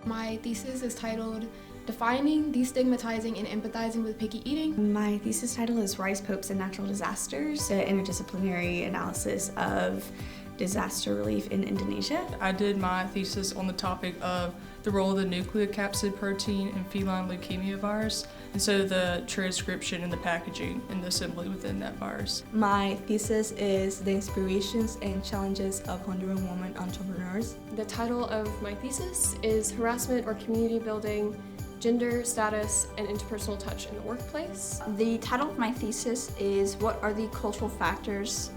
My thesis is titled Defining, Destigmatizing, and Empathizing with Picky Eating. My thesis title is Rice Popes and Natural Disasters, an interdisciplinary analysis of disaster relief in Indonesia. I did my thesis on the topic of the role of the nucleocapsid protein in feline leukemia virus, and so the transcription and the packaging and the assembly within that virus. My thesis is The Inspirations and Challenges of Honduran Women Entrepreneurs. The title of my thesis is Harassment or Community Building, Gender, Status, and Interpersonal Touch in the Workplace. The title of my thesis is What are the cultural factors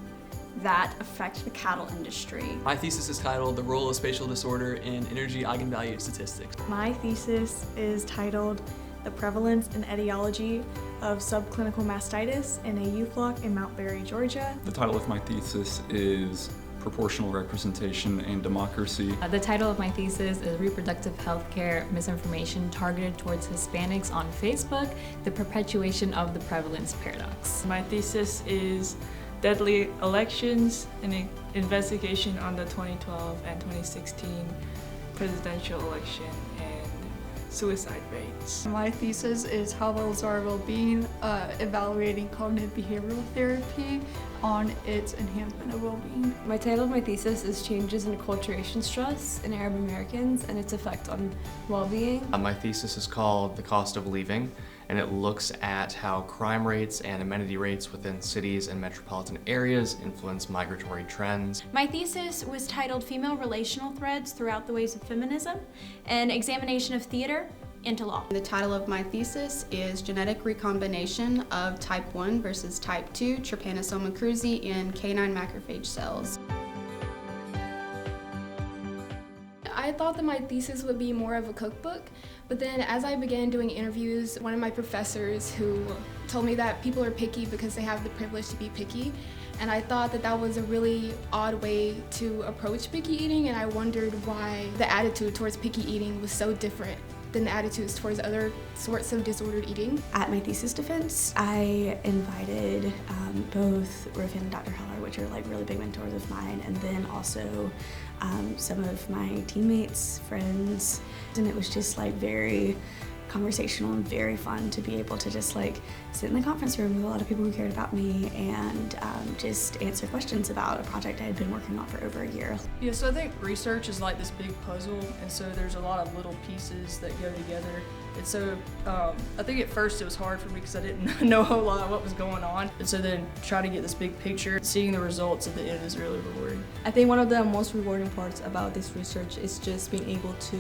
that affect the cattle industry? My thesis is titled The Role of Spatial Disorder in Energy Eigenvalue Statistics. My thesis is titled The Prevalence and Etiology of Subclinical Mastitis in a Ewe Flock in Mount Berry, Georgia. The title of my thesis is Proportional Representation and Democracy. The title of my thesis is Reproductive Healthcare Misinformation Targeted Towards Hispanics on Facebook, the Perpetuation of the Prevalence Paradox. My thesis is Deadly Elections, an investigation on the 2012 and 2016 presidential election and suicide rates. My thesis is How Levels Are Well-Being, evaluating cognitive behavioral therapy on its enhancement of well-being. My title of my thesis is Changes in Acculturation Stress in Arab Americans and its effect on well-being. My thesis is called The Cost of Leaving, and it looks at how crime rates and amenity rates within cities and metropolitan areas influence migratory trends. My thesis was titled Female Relational Threads Throughout the Waves of Feminism, an examination of theater into law. The title of my thesis is Genetic Recombination of Type 1 versus Type 2 Trypanosoma cruzi in canine macrophage cells. I thought that my thesis would be more of a cookbook, but then as I began doing interviews, one of my professors who told me that people are picky because they have the privilege to be picky, and I thought that that was a really odd way to approach picky eating, and I wondered why the attitude towards picky eating was so different than the attitudes towards other sorts of disordered eating. At my thesis defense, I invited both Rofin and Dr. Heller, which are like really big mentors of mine, and then also some of my teammates, friends, and it was just like very conversational and very fun to be able to just like sit in the conference room with a lot of people who cared about me and just answer questions about a project I had been working on for over a year. Yeah, so I think research is like this big puzzle, and so there's a lot of little pieces that go together. And so I think at first it was hard for me because I didn't know a whole lot of what was going on. And so then try to get this big picture, seeing the results at the end is really rewarding. I think one of the most rewarding parts about this research is just being able to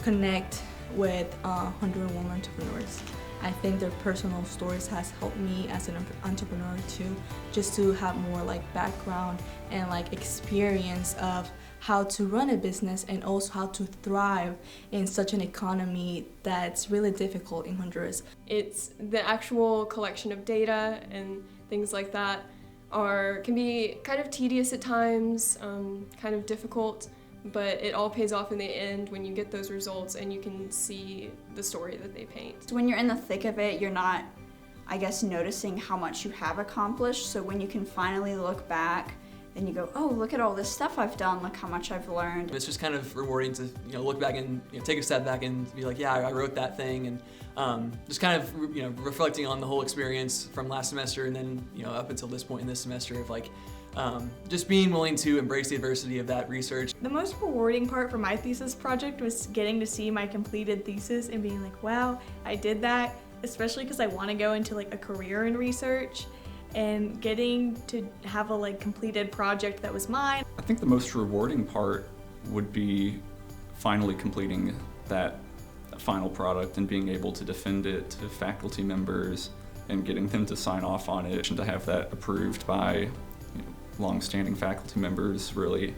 connect with Honduran women entrepreneurs. I think their personal stories has helped me as an entrepreneur too, just to have more like background and like experience of how to run a business and also how to thrive in such an economy that's really difficult in Honduras. It's the actual collection of data and things like that can be kind of tedious at times, kind of difficult, but it all pays off in the end when you get those results and you can see the story that they paint. So when you're in the thick of it, you're not, I guess, noticing how much you have accomplished. So when you can finally look back, then you go, oh, look at all this stuff I've done, look how much I've learned. It's just kind of rewarding to look back and take a step back and be like, yeah, I wrote that thing, and just kind of reflecting on the whole experience from last semester and then up until this point in this semester of like just being willing to embrace the adversity of that research. The most rewarding part for my thesis project was getting to see my completed thesis and being like, wow, I did that, especially because I want to go into like a career in research, and getting to have a like completed project that was mine. I think the most rewarding part would be finally completing that final product and being able to defend it to faculty members and getting them to sign off on it, and to have that approved by long-standing faculty members really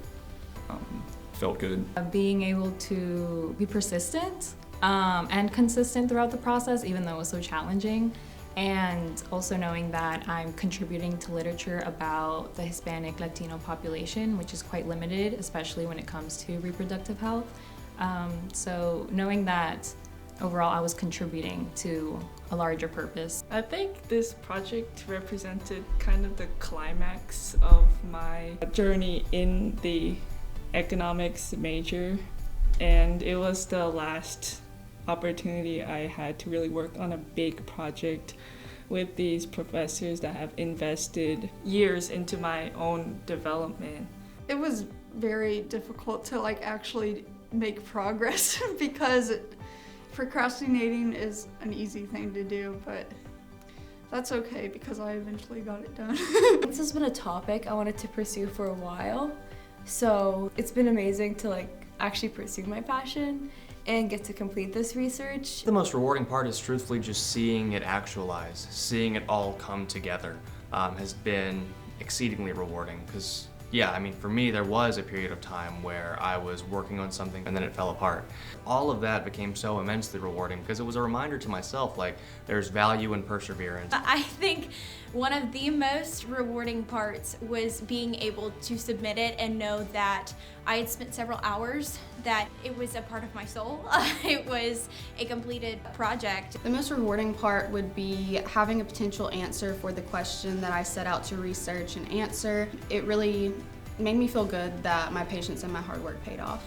felt good. Being able to be persistent and consistent throughout the process, even though it was so challenging, and also knowing that I'm contributing to literature about the Hispanic Latino population, which is quite limited, especially when it comes to reproductive health. So knowing that overall I was contributing to a larger purpose. I think this project represented kind of the climax of my journey in the economics major. and it was the last opportunity I had to really work on a big project with these professors that have invested years into my own development. It was very difficult to actually make progress because procrastinating is an easy thing to do, but that's okay because I eventually got it done. This has been a topic I wanted to pursue for a while, so it's been amazing to actually pursue my passion and get to complete this research. The most rewarding part is truthfully just seeing it actualize, seeing it all come together has been exceedingly rewarding because yeah, I mean, for me, there was a period of time where I was working on something and then it fell apart. All of that became so immensely rewarding because it was a reminder to myself, there's value in perseverance. I think one of the most rewarding parts was being able to submit it and know that I had spent several hours, that it was a part of my soul. It was a completed project. The most rewarding part would be having a potential answer for the question that I set out to research and answer. It really made me feel good that my patience and my hard work paid off.